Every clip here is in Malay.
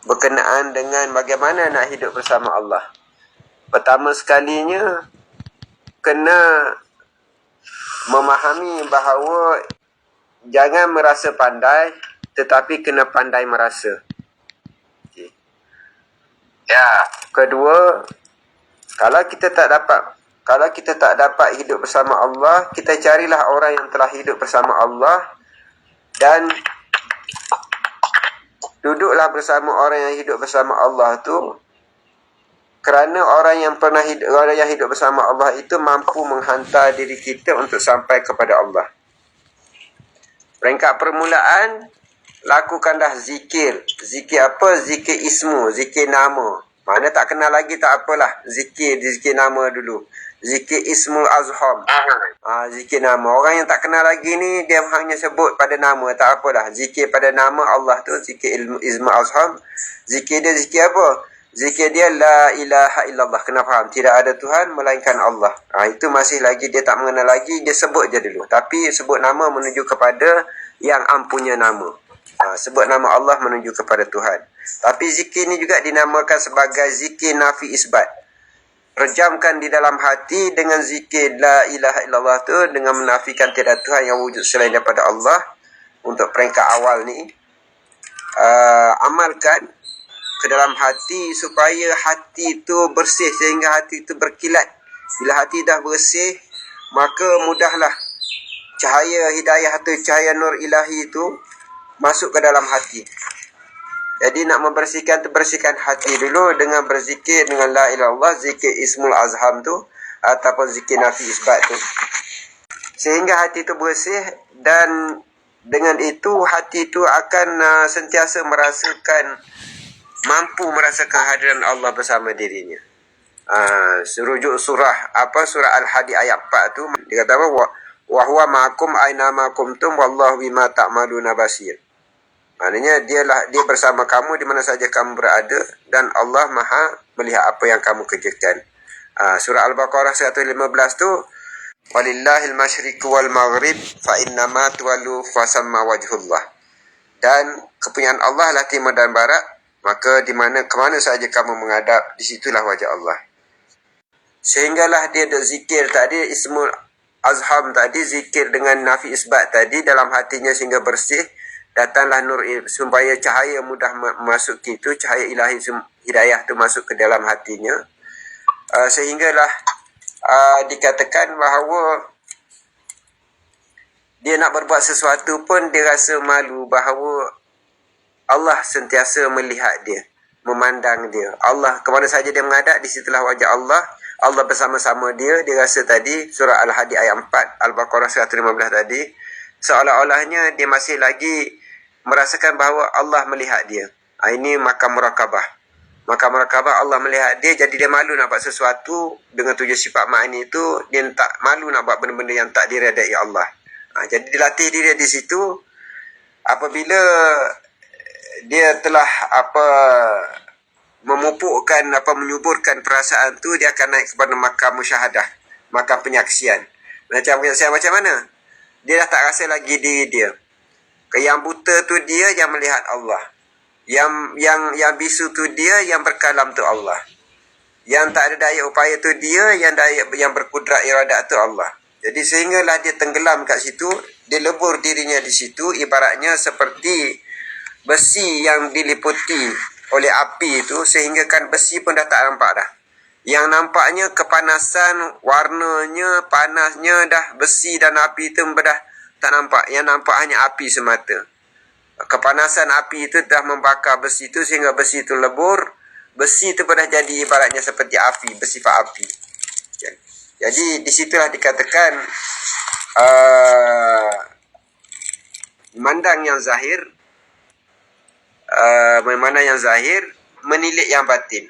berkenaan dengan bagaimana nak hidup bersama Allah. Pertama sekalinya, kena memahami bahawa jangan merasa pandai, tetapi kena pandai merasa. Okay. Ya. Kedua, kalau kita tak dapat hidup bersama Allah, kita carilah orang yang telah hidup bersama Allah dan duduklah bersama orang yang hidup bersama Allah tu, kerana orang yang hidup bersama Allah itu mampu menghantar diri kita untuk sampai kepada Allah. Peringkat permulaan, lakukanlah zikir. Zikir apa? Zikir ismu, zikir nama. Mana tak kenal lagi tak apalah, zikir nama dulu. Zikir ismul azham. Zikir nama. Orang yang tak kenal lagi ni, dia hanya sebut pada nama, tak apalah. Zikir pada nama Allah tu, zikir ismul azham. Zikir dia zikir apa? Zikir dia la ilaha illallah. Kena faham, tidak ada Tuhan melainkan Allah. Itu masih lagi dia tak mengenal lagi, dia sebut je dulu. Tapi sebut nama menuju kepada yang ampunya nama. Sebut nama Allah menuju kepada Tuhan. Tapi zikir ni juga dinamakan sebagai zikir nafi isbat. Rejamkan di dalam hati dengan zikir la ilaha illallah tu, dengan menafikan tiada Tuhan yang wujud selain daripada Allah. Untuk peringkat awal ni, amalkan ke dalam hati supaya hati tu bersih, sehingga hati tu berkilat. Bila hati dah bersih, maka mudahlah cahaya hidayah atau cahaya nur ilahi tu masuk ke dalam hati. Jadi nak membersihkan tu, bersihkan hati dulu dengan berzikir dengan la ilaha illallah, zikir ismul azham tu ataupun zikir nafi isbat tu, sehingga hati tu bersih. Dan dengan itu hati tu akan sentiasa mampu merasakan hadiran Allah bersama dirinya. Rujuk surah Al-Hadi ayat 4 tu, dia kata apa? Wa huwa ma'akum aina ma kuntum wallahu bima ta'maluna basir. Maknanya dia bersama kamu di mana saja kamu berada, dan Allah Maha melihat apa yang kamu kerjakan. Surah Al-Baqarah 115 tu, walillahil masyriqu wal maghrib fa innama tuwallu fasamma wajhullah. Dan kepunyaan Allah lah timur dan barat, maka kemana saja kamu menghadap, di situlah wajah Allah. Sehinggalah dia ada zikir tadi, ismul azham tadi, zikir dengan nafi isbat tadi dalam hatinya sehingga bersih. Datanglah nur, supaya cahaya mudah masuk itu, cahaya ilahi hidayah tu masuk ke dalam hatinya. Sehinggalah dikatakan bahawa dia nak berbuat sesuatu pun dia rasa malu bahawa Allah sentiasa melihat dia, memandang dia. Allah kemana saja dia menghadap, di situlah wajah Allah. Allah bersama-sama dia. Dia rasa tadi surah Al-Hadi ayat 4, Al-Baqarah 115 tadi, seolah-olahnya dia masih lagi merasakan bahawa Allah melihat dia. Ini makam murakabah. Makam murakabah, Allah melihat dia, jadi dia malu nak buat sesuatu dengan 7 sifat ma'ani itu. Dia tak malu nak buat benda-benda yang tak diredai Allah. Jadi dilatih diri di situ. Apabila dia telah menyuburkan perasaan tu, dia akan naik kepada makam musyahadah, makam penyaksian. Penyaksian macam mana? Dia dah tak rasa lagi diri dia. Yang buta tu dia yang melihat Allah. Yang bisu tu dia, yang berkalam tu Allah. Yang tak ada daya upaya tu dia, yang berkudrat iradat tu Allah. Jadi sehinggalah dia tenggelam kat situ, dia lebur dirinya di situ, ibaratnya seperti besi yang diliputi oleh api itu, sehingga kan besi pun dah tak nampak dah. Yang nampaknya kepanasan, warnanya, panasnya dah, besi dan api itu dah tak nampak. Yang nampak hanya api semata. Kepanasan api itu dah membakar besi itu sehingga besi itu lebur. Besi itu pun dah jadi ibaratnya seperti api, bersifat api. Jadi di situlah dikatakan memandang yang zahir, menilik yang batin.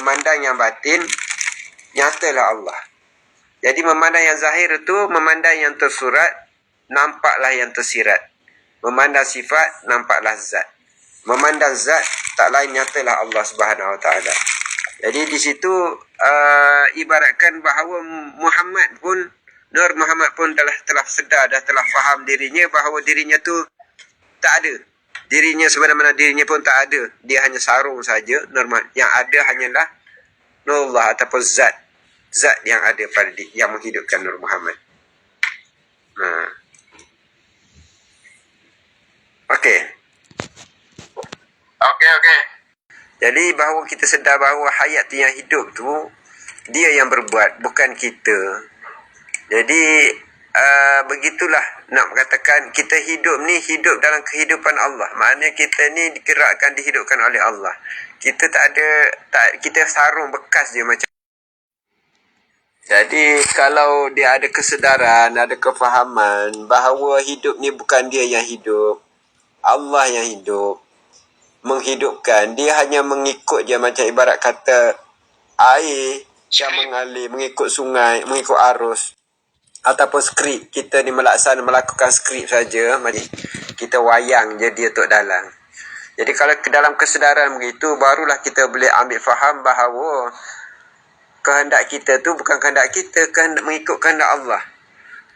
Memandang yang batin, nyatalah Allah. Jadi memandang yang zahir itu, memandang yang tersurat, nampaklah yang tersirat. Memandang sifat, nampaklah zat. Memandang zat, tak lain nyatalah Allah Subhanahu Wa Taala. Jadi di situ ibaratkan bahawa Nur Muhammad pun telah sedar, telah faham dirinya bahawa dirinya tu tak ada. Dirinya sebenarnya dirinya pun tak ada. Dia hanya sarung saja, normal. Yang ada hanyalah Nurullah ataupun zat. Zat yang ada pada yang menghidupkan Nur Muhammad. Okey. Okey. Jadi bahawa kita sedar bahawa hayat yang hidup tu dia yang berbuat, bukan kita. Jadi begitulah nak katakan kita hidup ni hidup dalam kehidupan Allah. Maknanya kita ni digerakkan, dihidupkan oleh Allah. Kita kita sarung bekas je macam. Jadi kalau dia ada kesedaran, ada kefahaman bahawa hidup ni bukan dia yang hidup, Allah yang hidup, menghidupkan. Dia hanya mengikut je macam ibarat kata air yang mengalir, mengikut sungai, mengikut arus. Ataupun skrip. Kita ni melakukan skrip saja. Kita wayang je dia tok dalam. Jadi kalau ke dalam kesedaran begitu, barulah kita boleh ambil faham bahawa kehendak kita tu bukan kehendak kita, mengikut kehendak Allah.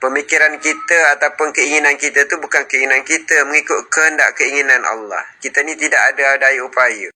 Pemikiran kita ataupun keinginan kita tu bukan keinginan kita, mengikut kehendak keinginan Allah. Kita ni tidak ada daya upaya.